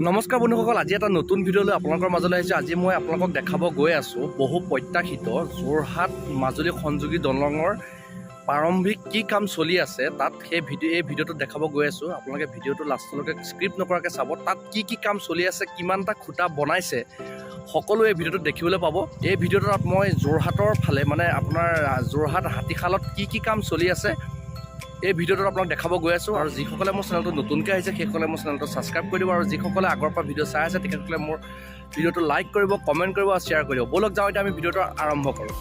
নমস্কাৰ বন্ধুসকল, আজি এটা নতুন ভিডিঅ' লৈ আপোনালোকৰ মাজলৈ আহিছোঁ। আজি মই আপোনালোকক দেখাব গৈ আছোঁ বহু প্ৰত্যাশিত যোৰহাট মাজুলী সংযোগী দলঙৰ প্ৰাৰম্ভিক কি কাম চলি আছে তাত এই ভিডিঅ'টো দেখাব গৈ আছোঁ। আপোনালোকে ভিডিঅ'টো লাষ্টলৈকে স্ক্ৰিপ্ট নকৰাকৈ চাব। তাত কি কাম চলি আছে, কিমানটা খুঁটা বনাইছে, সকলো এই ভিডিঅ'টোত দেখিবলৈ পাব। এই ভিডিঅ'টোত মই যোৰহাটৰ ফালে মানে আপোনাৰ যোৰহাট হাতীশালত কি কাম চলি আছে এই ভিডিঅ'টোত আপোনাক দেখাব গৈ আছোঁ। আৰু যিসকলে মোৰ চেনেলটো নতুনকৈ আহিছে সেইসকলে মোৰ চেনেলটো ছাবস্ক্ৰাইব কৰি দিব, আৰু যিসকলে আগৰ পৰা ভিডিঅ' চাই আছে তেখেতসকলে মোৰ ভিডিঅ'টো লাইক কৰিব, কমেণ্ট কৰিব আৰু শ্বেয়াৰ কৰিব। ব'লক যাওঁ, এতিয়া আমি ভিডিঅ'টো আৰম্ভ কৰোঁ।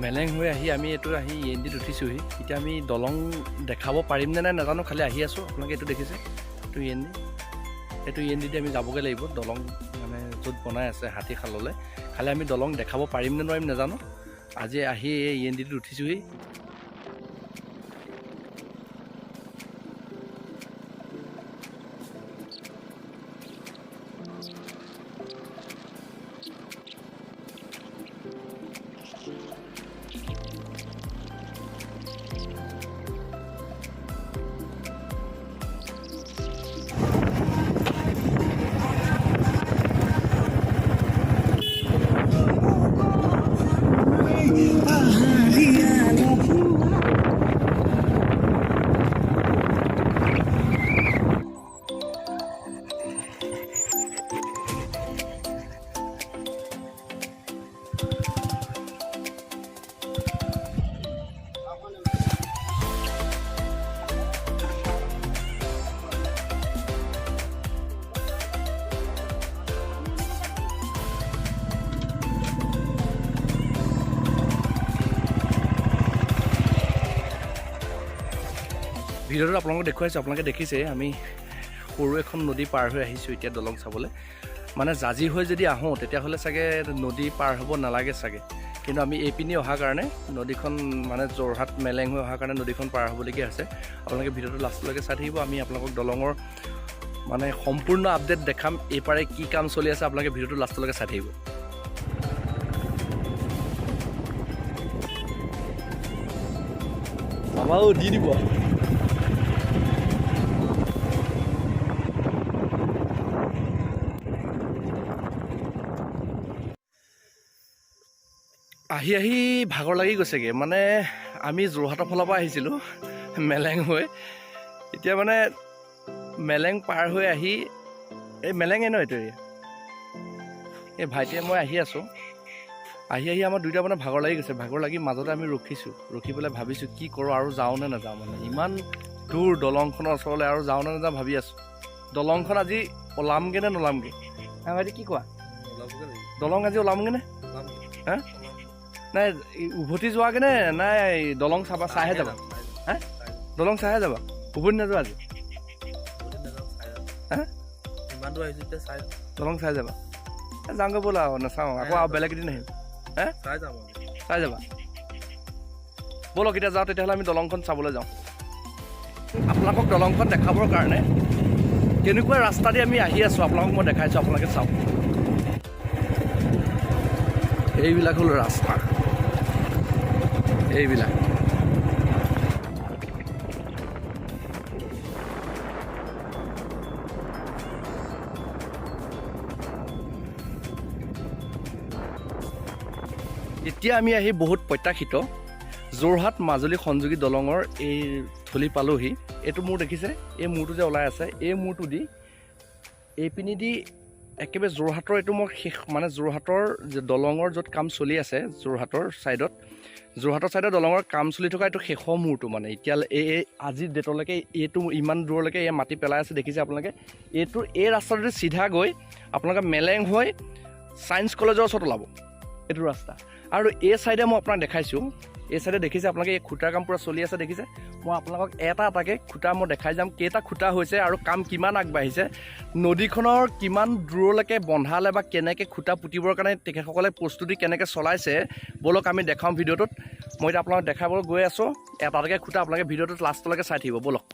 মেলেং হৈ আমি এইটো ENDত উঠিছোঁহি। এতিয়া আমি দলং দেখাব পাৰিম নে নাই নাজানো, খালি আহি আছোঁ। আপোনালোকে এইটো দেখিছে, এইটো ENDতে আমি যাবগৈ লাগিব। দলং মানে য'ত বনাই আছে হাতীশাললৈ, খালি আমি দলং দেখাব পাৰিম নে নোৱাৰিম নাজানো। আজি এই ENDত উঠিছোঁহি। ভিডিঅ'টোত আপোনালোকক দেখুৱাইছোঁ, আপোনালোকে দেখিছে আমি সৰু এখন নদী পাৰ হৈ আহিছোঁ এতিয়া দলং চাবলৈ। মানে জাজি হৈ যদি আহোঁ তেতিয়াহ'লে চাগে নদী পাৰ হ'ব নালাগে চাগে, কিন্তু আমি এইপিনে অহাৰ কাৰণে নদীখন মানে যোৰহাট মেলেং হৈ অহাৰ কাৰণে নদীখন পাৰ হ'বলগীয়া হৈছে। আপোনালোকে ভিডিঅ'টো লাষ্টলৈকে চাই থাকিব। আমি আপোনালোকক দলঙৰ মানে সম্পূৰ্ণ আপডেট দেখাম। এইপাৰে কি কাম চলি আছে আপোনালোকে ভিডিঅ'টো লাষ্টলৈকে চাই থাকিব। আমাৰো দি দিব। আহি ভাগৰ লাগি গৈছেগৈ। মানে আমি যোৰহাটৰ ফালৰ পৰা আহিছিলোঁ মেলেং হৈ, এতিয়া মানে মেলেং পাৰ হৈ আহি এই মেলেঙে ন এইটো এই ভাইটিয়ে মই আহি আছোঁ। আহি আমাৰ দুইটা মানে ভাগৰ লাগি গৈছে। ভাগৰ লাগি মাজতে আমি ৰখি পেলাই ভাবিছোঁ কি কৰোঁ, আৰু যাওঁ নে নাযাওঁ। মানে ইমান দূৰ দলংখনৰ ওচৰলৈ, আৰু যাওঁ নে নাযাওঁ ভাবি আছোঁ। দলংখন আজি ওলামগৈ নে নোলামগৈ? ভাইটি কি কোৱা? দলং আজি ওলামগৈ নে? হা নাই উভতি যোৱাগে নে নাই দলং চাইহে যাবা? হা দলং চাইহে যাবা? উভতি নাযোৱা আজি? হা দলং চাই যাবা? যাওঁগৈ ব'লা, আৰু নাচাওঁ আকৌ, আৰু বেলেগ এদিন আহিম। হা চাই যাবা? ব'লক এতিয়া যাওঁ তেতিয়াহ'লে। আমি দলংখন চাবলৈ যাওঁ। আপোনালোকক দলংখন দেখাবৰ কাৰণে কেনেকুৱা ৰাস্তা দি আমি আহি আছোঁ আপোনালোকক মই দেখাইছোঁ। আপোনালোকে চাওক, এইবিলাক হ'ল ৰাস্তা। এইবিলাক এতিয়া আমি বহুত প্ৰত্যাশিত যোৰহাট মাজুলী সংযোগী দলঙৰ এই থলি পালোহি। এইটো মূৰ দেখিছে, এই মূৰটো যে ওলাই আছে, এই মূৰটো দি এইপিনি দি একেবাৰে যোৰহাটৰ এইটো মই শেষ মানে যোৰহাটৰ দলঙৰ য'ত কাম চলি আছে যোৰহাটৰ ছাইডত দলঙৰ কাম চলি থকা এইটো শেষৰ মূৰটো। মানে এতিয়া আজিৰ ডেটলৈকে এইটো ইমান দূৰলৈকে এই মাটি পেলাই আছে দেখিছে আপোনালোকে। এই ৰাস্তাটোদি চিধা গৈ আপোনালোকে মেলেং হৈ ছায়েন্স কলেজৰ ওচৰত ওলাব এইটো ৰাস্তা। আৰু এই চাইডে মই আপোনাক দেখাইছোঁ এই চাইডে দেখিছে আপোনালোকে এই খুঁটাৰ কাম পূৰা চলি আছে দেখিছে মই আপোনালোকক এটা এটাকৈ খুঁটা মই দেখাই যাম কেইটা খুঁটা হৈছে আৰু কাম কিমান আগবাঢ়িছে নদীখনৰ কিমান দূৰলৈকে বন্ধালে বা কেনেকৈ খুঁটা পুতিবৰ কাৰণে তেখেতসকলে প্ৰস্তুতি কেনেকৈ চলাইছে ব'লক আমি দেখাম ভিডিঅ'টোত মই এতিয়া আপোনালোকক দেখাবলৈ গৈ আছোঁ এটা এটাকৈ খুঁটা আপোনালোকে ভিডিঅ'টোত লাষ্টলৈকে চাই থাকিব ব'লক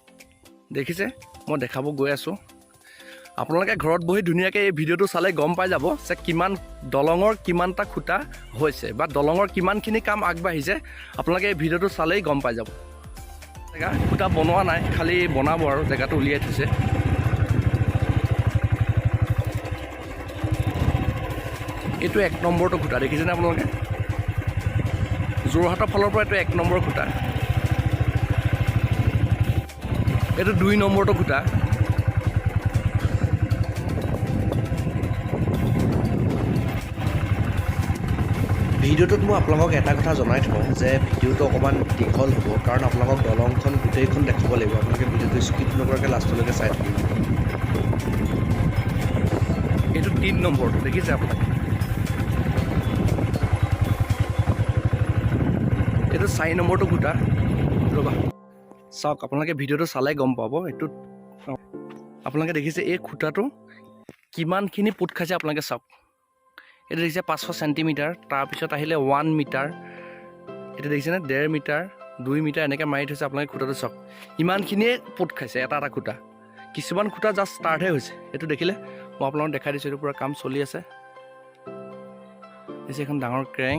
দেখিছে মই দেখাব গৈ আছোঁ আপোনালোকে ঘৰত বহি ধুনীয়াকৈ এই ভিডিঅ'টো চালে গম পাই যাব যে কিমান দলঙৰ কিমানটা খুঁটা হৈছে বা দলঙৰ কিমানখিনি কাম আগবাঢ়িছে আপোনালোকে এই ভিডিঅ'টো চালেই গম পাই যাব জেগা খুঁটা বনোৱা নাই খালি বনাব আৰু জেগাটো উলিয়াই থৈছে এইটো 1 নম্বৰটো খুঁটা দেখিছেনে আপোনালোকে যোৰহাটৰ ফালৰ পৰা এইটো 1 নম্বৰ খুঁটা এইটো 2 নম্বৰটো খুঁটা ভিডিঅ'টোত মই আপোনালোকক এটা কথা জনাই থওঁ যে ভিডিঅ'টো অকণমান দীঘল হ'ব কাৰণ আপোনালোকক দলংখন গোটেইখন দেখাব লাগিব আপোনালোকে ভিডিঅ'টো স্কিপ নকৰাকৈ লাষ্টলৈকে চাই থাকিব এইটো 3 নম্বৰটো দেখিছে আপোনালোকে এইটো 4 নম্বৰটো খুঁটা ৰ'বা চাওক আপোনালোকে ভিডিঅ'টো চালে গম পাব এইটো আপোনালোকে দেখিছে এই খুঁটাটো কিমানখিনি পোত খাইছে আপোনালোকে চাওক এইটো দেখিছে 500 চেণ্টিমিটাৰ তাৰপিছত আহিলে 1 মিটাৰ এইটো দেখিছেনে 1.5 মিটাৰ 2 মিটাৰ এনেকৈ মাৰি থৈছে আপোনালোকে খুঁটাটো চাওক ইমানখিনিয়ে পোত খাইছে এটা এটা খুঁটা কিছুমান খুঁটা জাষ্ট ষ্টাৰ্টহে হৈছে এইটো দেখিলে মই আপোনালোকক দেখাই দিছোঁ এইটো পূৰা কাম চলি আছে দেখিছে এখন ডাঙৰ ক্ৰেং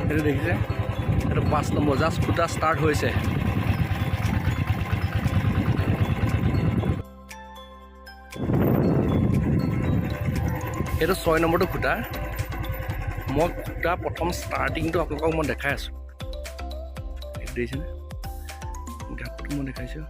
এইটো দেখিছে এইটো 5 নম্বৰ জাষ্ট খুঁটা ষ্টাৰ্ট হৈছে এইটো 6 নম্বৰটো খুঁটা মই খুঁটা প্ৰথম ষ্টাৰ্টিংটো আপোনালোকক মই দেখাই আছোঁ এইটো দেখিছেনে গাঁতটো মই দেখাইছোঁ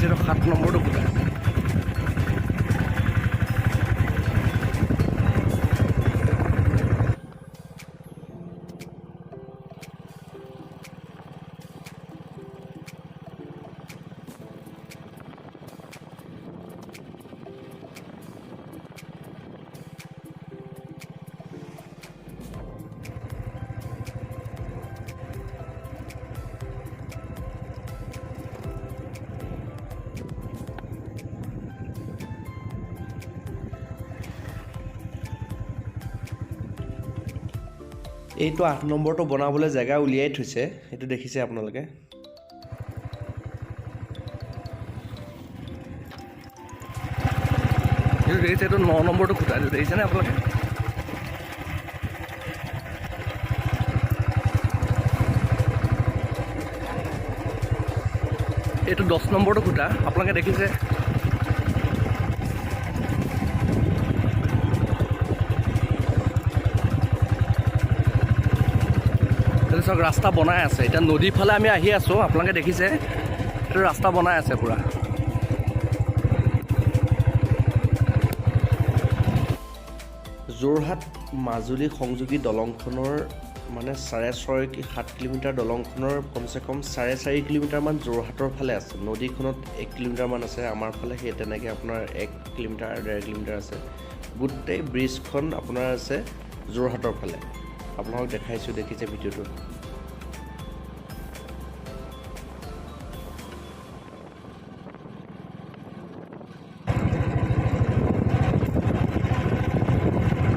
এইটো 7 নম্বৰটো খুঁটা এইটো 8 নম্বৰটো বনাবলৈ জেগা উলিয়াই থৈছে এইটো দেখিছে আপোনালোকে এইটো দেখিছে এইটো 9 নম্বৰটো খুঁটা এইটো দেখিছেনে আপোনালোকে এইটো 10 নম্বৰটো খুঁটা আপোনালোকে দেখিছে চাওক ৰাস্তা বনাই আছে এতিয়া নদীৰ ফালে আমি আহি আছোঁ আপোনালোকে দেখিছে এইটো ৰাস্তা বনাই আছে পূৰা যোৰহাট মাজুলী সংযোগী দলংখনৰ মানে 6.5-7 কিলোমিটাৰ দলংখনৰ কমচে কম 4.5 কিলোমিটাৰমান যোৰহাটৰ ফালে আছে নদীখনত 1 কিলোমিটাৰমান আছে আমাৰ ফালে সেই তেনেকৈ আপোনাৰ 1 কিলোমিটাৰ 1.5 কিলোমিটাৰ আছে গোটেই ব্ৰিজখন আপোনাৰ আছে যোৰহাটৰ ফালে আপোনালোকক দেখাইছোঁ দেখিছে ভিডিঅ'টো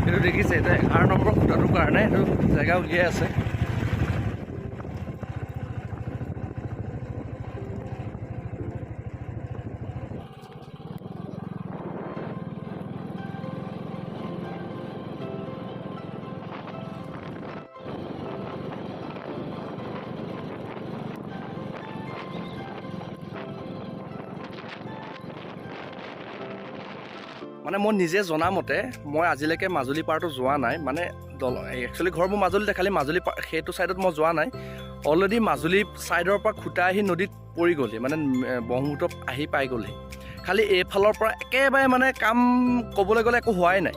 এইটো দেখিছে এতিয়া 11 নম্বৰ খুঁটাটোৰ কাৰণে এইটো জেগা উলিয়াই আছে মানে মই নিজে জনামতে মই আজিলৈকে মাজুলী পাৰটো যোৱা নাই, মানে একচুৱেলি ঘৰ মোৰ মাজুলীতে, খালি মাজুলী সেইটো ছাইডত মই যোৱা নাই। অলৰেডি মাজুলী ছাইডৰ পৰা খুটা আহি নদীত পৰি গ'লহি, মানে ব্ৰহ্মপুত্ৰত আহি পাই গ'লহি। খালি এইফালৰ পৰা একেবাৰে মানে কাম ক'বলৈ গ'লে একো হোৱাই নাই।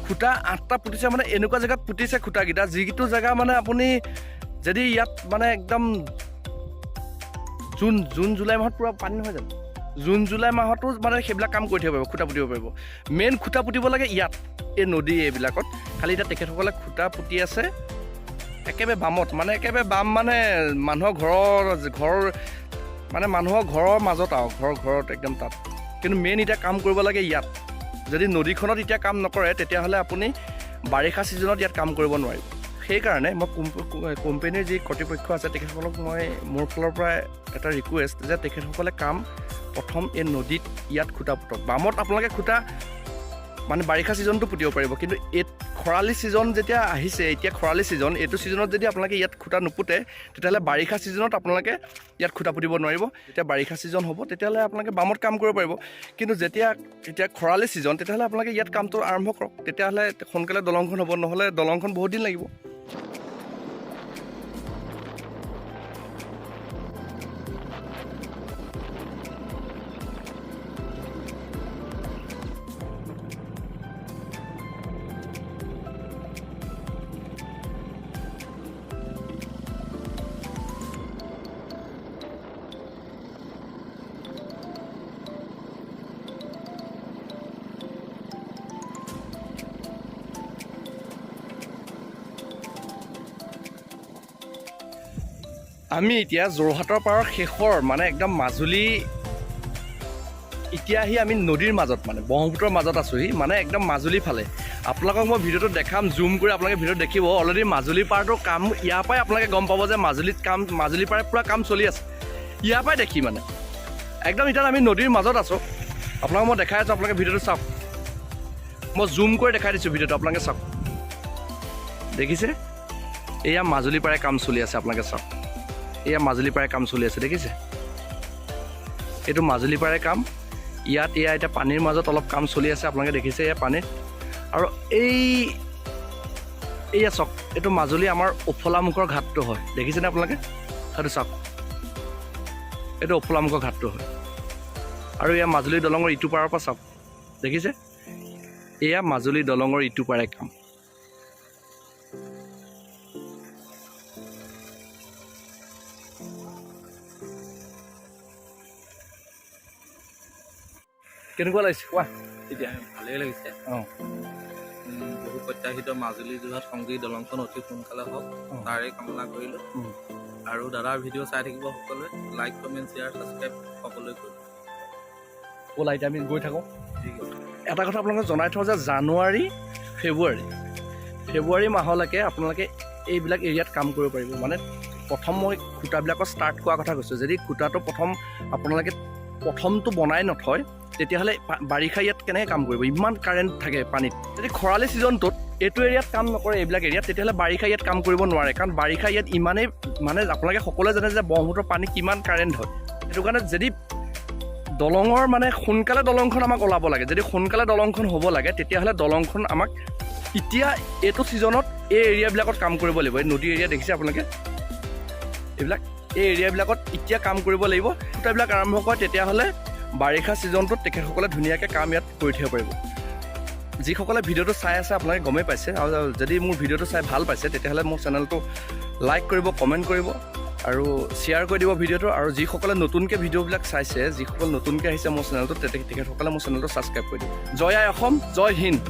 খুটা 8টা পুতিছে, মানে এনেকুৱা জেগাত পুতিছে খুটাকেইটা, যিটো জেগা মানে আপুনি যদি ইয়াত মানে একদম জুন জুলাই মাহত পূৰা পানী নহয় জানো, জুন জুলাই মাহতো মানে সেইবিলাক কাম কৰি থাকিব পাৰিব, খুটা পুতিব পাৰিব। মেইন খুটা পুতিব লাগে ইয়াত, এই নদী এইবিলাকত। খালি এতিয়া তেখেতসকলে খুটা পুতি আছে একেবাৰে বামত, মানে একেবাৰে বাম, মানে মানুহৰ ঘৰ মানে মানুহৰ ঘৰৰ মাজত আৰু ঘৰত একদম তাত। কিন্তু মেইন এতিয়া কাম কৰিব লাগে ইয়াত। যদি নদীখনত এতিয়া কাম নকৰে তেতিয়াহ'লে আপুনি বাৰিষা ছিজনত ইয়াত কাম কৰিব নোৱাৰিব। সেইকাৰণে মই কোম্পানীৰ যি কৰ্তৃপক্ষ আছে তেখেতসকলক মই মোৰ ফালৰ পৰা এটা ৰিকুৱেষ্ট যে তেখেতসকলে কাম প্ৰথম এই নদীত ইয়াত খুটা পুতক। বামত আপোনালোকে খুটা মানে বাৰিষা ছিজনটো পুতিব পাৰিব, কিন্তু এই খৰালি ছিজন যেতিয়া আহিছে, এতিয়া খৰালি ছিজন, এইটো ছিজনত যদি আপোনালোকে ইয়াত খুটা নুপুতে তেতিয়াহ'লে বাৰিষা ছিজনত আপোনালোকে ইয়াত খুটা পুতিব নোৱাৰিব। যেতিয়া বাৰিষা ছিজন হ'ব তেতিয়াহ'লে আপোনালোকে বামত কাম কৰিব পাৰিব। কিন্তু এতিয়া খৰালি ছিজন, তেতিয়াহ'লে আপোনালোকে ইয়াত কামটো আৰম্ভ কৰক, তেতিয়াহ'লে সোনকালে দলংখন হ'ব, নহ'লে দলংখন বহুত দিন লাগিব। আমি এতিয়া যোৰহাটৰ পাৰৰ শেষৰ মানে একদম মাজুলী এতিয়া আহি আমি নদীৰ মাজত, মানে ব্ৰহ্মপুত্ৰৰ মাজত আছোঁহি, মানে একদম মাজুলী ফালে। আপোনালোকক মই ভিডিঅ'টো দেখাম, জুম কৰি আপোনালোকে ভিডিঅ'ত দেখিব। অলৰেডি মাজুলী পাৰটোৰ কাম ইয়াৰ পৰাই আপোনালোকে গম পাব যে মাজুলী পাৰে পূৰা কাম চলি আছে। ইয়াৰ পৰাই দেখি মানে একদম এতিয়া আমি নদীৰ মাজত আছোঁ। আপোনালোকক মই দেখাই আছোঁ, আপোনালোকে ভিডিঅ'টো চাওক। মই জুম কৰি দেখাই দিছোঁ ভিডিঅ'টো, আপোনালোকে চাওক। দেখিছে, এয়া মাজুলী পাৰে কাম চলি আছে, আপোনালোকে চাওক। এয়া মাজুলী পাৰে কাম চলি আছে, দেখিছে? এইটো মাজুলী পাৰে কাম। ইয়াত এতিয়া পানীৰ মাজত অলপ কাম চলি আছে, আপোনালোকে দেখিছে এয়া পানীত। আৰু এয়া চাওক, এইটো মাজুলী আমাৰ ওফলামুখৰ ঘাটটো হয়, দেখিছেনে আপোনালোকে? সেইটো চাওক, এইটো ওফলামুখৰ ঘাটটো হয়। আৰু এয়া মাজুলী দলঙৰ ইটো পাৰৰ পৰা চাওক, দেখিছে? এয়া মাজুলী দলঙৰ ইটো পাৰে কাম। কেনেকুৱা লাগিছে কোৱা? এতিয়া ভালেই লাগিছে। বহু প্ৰত্যাশিত মাজুলী যোৰহাট সংযোগী দলংখন অতি সোনকালে হওক, তাৰে কামনা কৰিলোঁ। আৰু দাদাৰ ভিডিঅ' চাই থাকিব সকলোৱে, লাইক কমেণ্ট শ্বেয়াৰ ছাবস্ক্ৰাইব সকলোৱে কৰিব। ব'লা এতিয়া আমি গৈ থাকোঁ। এটা কথা আপোনালোকে জনাই থওঁ যে জানুৱাৰী ফেব্ৰুৱাৰী মাহলৈকে আপোনালোকে এইবিলাক এৰিয়াত কাম কৰিব পাৰিব। মানে প্ৰথম মই খুটাবিলাকৰ ষ্টাৰ্ট কৰাৰ কথা কৈছোঁ। যদি খুটাটো আপোনালোকে প্ৰথমটো বনাই নথয় তেতিয়াহ'লে বাৰিষা ইয়াত কেনেকৈ কাম কৰিব? ইমান কাৰেণ্ট থাকে পানীত। যদি খৰালি ছিজনটোত এইটো এৰিয়াত কাম নকৰে, এইবিলাক এৰিয়াত, তেতিয়াহ'লে বাৰিষা ইয়াত কাম কৰিব নোৱাৰে। কাৰণ বাৰিষা ইয়াত ইমানেই, মানে আপোনালোকে সকলোৱে জানে যে ব্ৰহ্মপুত্ৰৰ পানী কিমান কাৰেণ্ট হয়। সেইটো কাৰণে যদি দলঙৰ মানে সোনকালে দলংখন আমাক ওলাব লাগে, যদি সোনকালে দলংখন হ'ব লাগে তেতিয়াহ'লে দলংখন আমাক এতিয়া এইটো ছিজনত এই এৰিয়াবিলাকত কাম কৰিব লাগিব। এই নদী এৰিয়া দেখিছে আপোনালোকে, এইবিলাক এই এৰিয়াবিলাকত এতিয়া কাম কৰিব লাগিব। খুটাবিলাক আৰম্ভ কৰে, তেতিয়াহ'লে বাৰিষা ছিজনটোত তেখেতসকলে ধুনীয়াকৈ কাম ইয়াত কৰি থাকিব পাৰিব। যিসকলে ভিডিঅ'টো চাই আছে আপোনালোকে গমেই পাইছে। আৰু যদি মোৰ ভিডিঅ'টো চাই ভাল পাইছে তেতিয়াহ'লে মোৰ চেনেলটো লাইক কৰিব, কমেণ্ট কৰিব আৰু শ্বেয়াৰ কৰি দিব ভিডিঅ'টো। আৰু যিসকলে নতুনকৈ ভিডিঅ'বিলাক চাইছে, যিসকল নতুনকৈ আহিছে মোৰ চেনেলটোত, তেখেতসকলে মোৰ চেনেলটো ছাবস্ক্ৰাইব কৰি দিব। জয় আই অসম, জয় হিন্দ।